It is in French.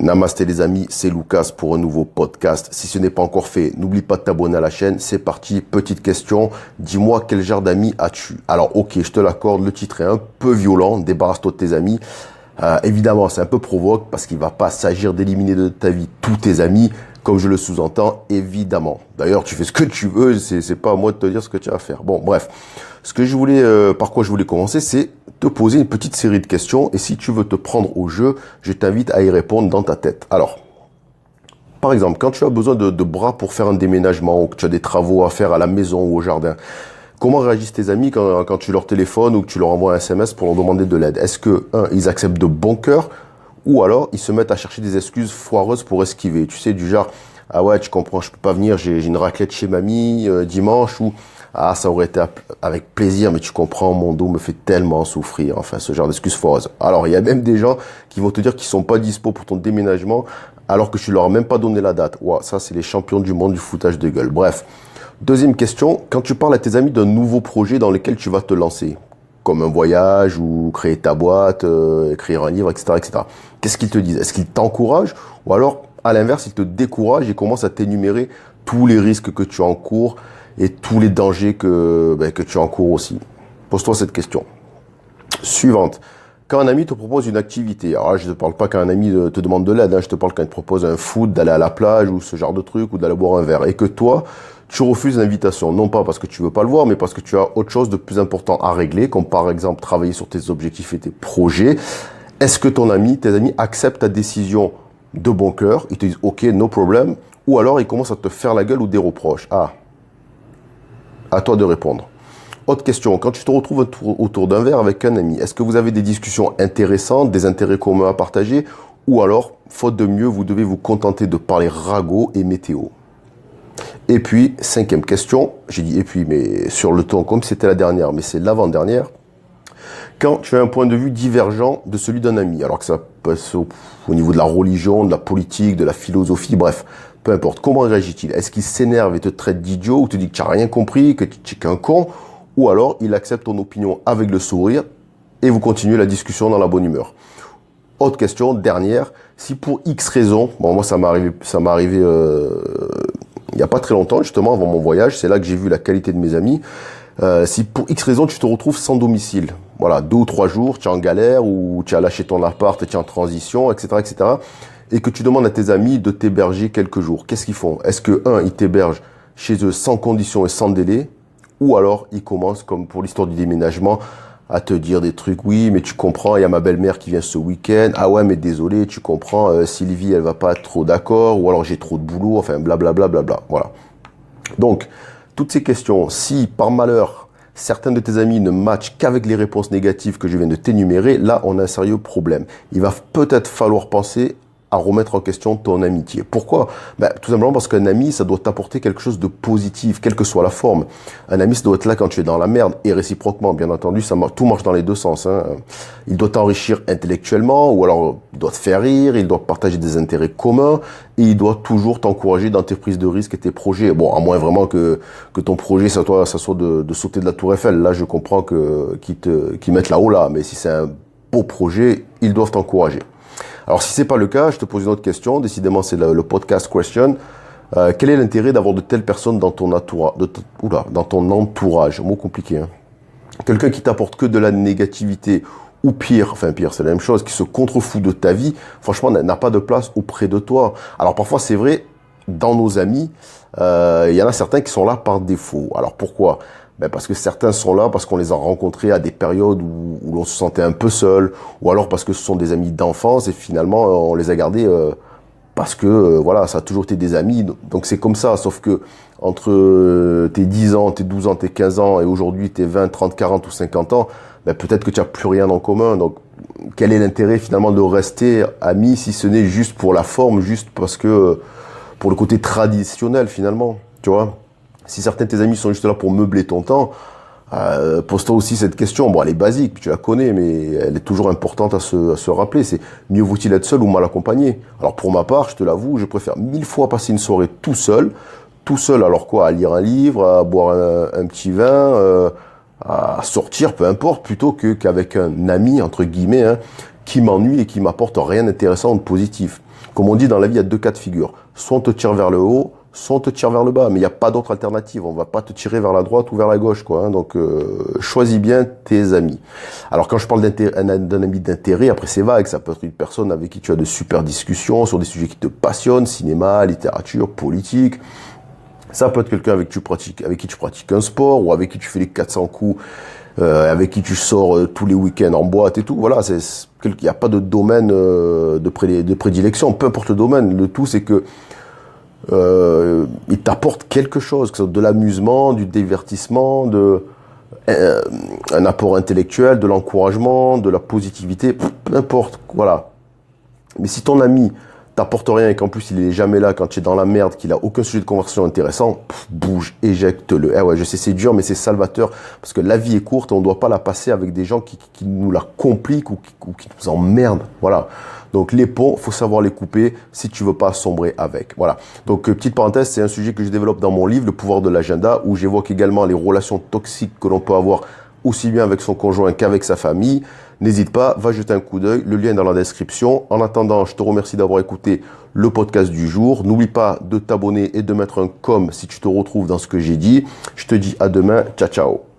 Namasté les amis, c'est Lucas pour un nouveau podcast. Si ce n'est pas encore fait, n'oublie pas de t'abonner à la chaîne. C'est parti, petite question. Dis-moi quel genre d'amis as-tu? Alors ok, je te l'accorde, le titre est un peu violent. Débarrasse-toi de tes amis. Évidemment, c'est un peu provoque parce qu'il va pas s'agir d'éliminer de ta vie tous tes amis, comme je le sous-entends, évidemment. D'ailleurs, tu fais ce que tu veux, c'est pas à moi de te dire ce que tu as à faire. Bon, bref. Ce que je voulais, par quoi je voulais commencer, c'est te poser une petite série de questions. Et si tu veux te prendre au jeu, je t'invite à y répondre dans ta tête. Alors, par exemple, quand tu as besoin de bras pour faire un déménagement ou que tu as des travaux à faire à la maison ou au jardin, comment réagissent tes amis quand tu leur téléphones ou que tu leur envoies un SMS pour leur demander de l'aide? Est-ce que, ils acceptent de bon cœur ou alors ils se mettent à chercher des excuses foireuses pour esquiver? Tu sais, du genre, ah ouais, tu comprends, je peux pas venir, j'ai une raclette chez mamie dimanche, ou ah, ça aurait été avec plaisir, mais tu comprends, mon dos me fait tellement souffrir. Enfin, ce genre d'excuses foireuses. Alors, il y a même des gens qui vont te dire qu'ils sont pas dispo pour ton déménagement alors que tu leur as même pas donné la date. Ouah, ça, c'est les champions du monde du foutage de gueule. Bref. Deuxième question, quand tu parles à tes amis d'un nouveau projet dans lequel tu vas te lancer, comme un voyage ou créer ta boîte, écrire un livre, etc., etc., qu'est-ce qu'ils te disent? Est-ce qu'ils t'encouragent ou alors, à l'inverse, ils te découragent et commencent à t'énumérer tous les risques que tu encours et tous les dangers que tu encours aussi? Pose-toi cette question. Suivante. Quand un ami te propose une activité, alors là, je ne te parle pas quand un ami te demande de l'aide, je te parle quand il te propose un foot, d'aller à la plage ou ce genre de truc, ou d'aller boire un verre, et que toi, tu refuses l'invitation, non pas parce que tu veux pas le voir, mais parce que tu as autre chose de plus important à régler, comme par exemple travailler sur tes objectifs et tes projets. Est-ce que tes amis acceptent ta décision de bon cœur? Ils te disent OK, no problem, ou alors ils commencent à te faire la gueule ou des reproches? Ah, à toi de répondre. Autre question, quand tu te retrouves autour d'un verre avec un ami, est-ce que vous avez des discussions intéressantes, des intérêts communs à partager, ou alors, faute de mieux, vous devez vous contenter de parler ragot et météo? Et puis, cinquième question, j'ai dit et puis, mais sur le ton, comme c'était la dernière, mais c'est l'avant-dernière, quand tu as un point de vue divergent de celui d'un ami, alors que ça passe au niveau de la religion, de la politique, de la philosophie, bref, peu importe, comment réagit-il? Est-ce qu'il s'énerve et te traite d'idiot, ou te dit que tu n'as rien compris, que tu es qu'un con, ou alors il accepte ton opinion avec le sourire et vous continuez la discussion dans la bonne humeur? Autre question, dernière, si pour X raison, bon moi ça m'est arrivé il n'y a pas très longtemps justement avant mon voyage, c'est là que j'ai vu la qualité de mes amis, si pour X raison tu te retrouves sans domicile, voilà, 2 ou 3 jours, tu es en galère ou tu as lâché ton appart, tu es en transition, etc., etc., et que tu demandes à tes amis de t'héberger quelques jours, qu'est-ce qu'ils font? Est-ce que, ils t'hébergent chez eux sans condition et sans délai? Ou alors, ils commencent, comme pour l'histoire du déménagement, à te dire des trucs, oui, mais tu comprends, il y a ma belle-mère qui vient ce week-end, ah ouais, mais désolé, tu comprends, Sylvie, elle va pas être trop d'accord, ou alors j'ai trop de boulot, enfin, blablabla, voilà. Donc, toutes ces questions, si par malheur, certains de tes amis ne matchent qu'avec les réponses négatives que je viens de t'énumérer, là, on a un sérieux problème. Il va peut-être falloir penser à remettre en question ton amitié. Pourquoi? Tout simplement parce qu'un ami, ça doit t'apporter quelque chose de positif, quelle que soit la forme. Un ami, ça doit être là quand tu es dans la merde, et réciproquement, bien entendu, tout marche dans les deux sens. Il doit t'enrichir intellectuellement, ou alors il doit te faire rire, il doit partager des intérêts communs, et il doit toujours t'encourager dans tes prises de risques et tes projets. Bon, à moins vraiment que ton projet, ça soit de sauter de la Tour Eiffel. Là, je comprends qu'ils mettent là-haut là, mais si c'est un beau projet, ils doivent t'encourager. Alors, si c'est pas le cas, je te pose une autre question. Décidément, c'est le podcast question. Quel est l'intérêt d'avoir de telles personnes dans ton entourage? Mot compliqué, hein. Quelqu'un qui t'apporte que de la négativité, ou pire, c'est la même chose, qui se contrefout de ta vie, franchement, n'a pas de place auprès de toi. Alors, parfois, c'est vrai, dans nos amis, il y en a certains qui sont là par défaut. Alors, pourquoi? Parce que certains sont là parce qu'on les a rencontrés à des périodes où l'on se sentait un peu seul, ou alors parce que ce sont des amis d'enfance et finalement on les a gardés parce que voilà, ça a toujours été des amis, donc c'est comme ça. Sauf que entre tes 10 ans, tes 12 ans, tes 15 ans et aujourd'hui tes 20, 30, 40 ou 50 ans, peut-être que tu n'as plus rien en commun. Donc quel est l'intérêt finalement de rester amis si ce n'est juste pour la forme, juste parce que pour le côté traditionnel finalement, tu vois? Si certains de tes amis sont juste là pour meubler ton temps, pose-toi aussi cette question. Bon, elle est basique, tu la connais, mais elle est toujours importante à se rappeler. C'est mieux vaut-il être seul ou mal accompagné? Alors pour ma part, je te l'avoue, je préfère 1000 fois passer une soirée tout seul, alors quoi, à lire un livre, à boire un petit vin, à sortir, peu importe, plutôt qu'avec un ami, entre guillemets, qui m'ennuie et qui m'apporte rien d'intéressant ou de positif. Comme on dit dans la vie, il y a 2 cas de figure. Soit on te tire vers le haut, soit on te tire vers le bas. Mais il n'y a pas d'autre alternative. On va pas te tirer vers la droite ou vers la gauche, quoi. Hein. Donc, choisis bien tes amis. Alors, quand je parle d'un ami d'intérêt, après c'est vague. Ça peut être une personne avec qui tu as de super discussions sur des sujets qui te passionnent, cinéma, littérature, politique. Ça peut être quelqu'un avec qui tu pratiques un sport, ou avec qui tu fais les 400 coups, avec qui tu sors tous les week-ends en boîte et tout. Voilà, il n'y a pas de domaine de prédilection, peu importe le domaine. Le tout, c'est que il t'apporte quelque chose, que ce soit de l'amusement, du divertissement, un apport intellectuel, de l'encouragement, de la positivité, peu importe. Voilà. Mais si ton ami t'apporte rien et qu'en plus il est jamais là quand tu es dans la merde, qu'il a aucun sujet de conversation intéressant, bouge, éjecte-le. Eh ouais, je sais, c'est dur, mais c'est salvateur parce que la vie est courte et on ne doit pas la passer avec des gens qui nous la compliquent ou qui nous emmerdent. Voilà. Donc les ponts, faut savoir les couper si tu veux pas sombrer avec. Voilà. Donc petite parenthèse, c'est un sujet que je développe dans mon livre, Le pouvoir de l'agenda, où j'évoque également les relations toxiques que l'on peut avoir aussi bien avec son conjoint qu'avec sa famille. N'hésite pas, va jeter un coup d'œil, le lien est dans la description. En attendant, je te remercie d'avoir écouté le podcast du jour. N'oublie pas de t'abonner et de mettre un com si tu te retrouves dans ce que j'ai dit. Je te dis à demain, ciao ciao.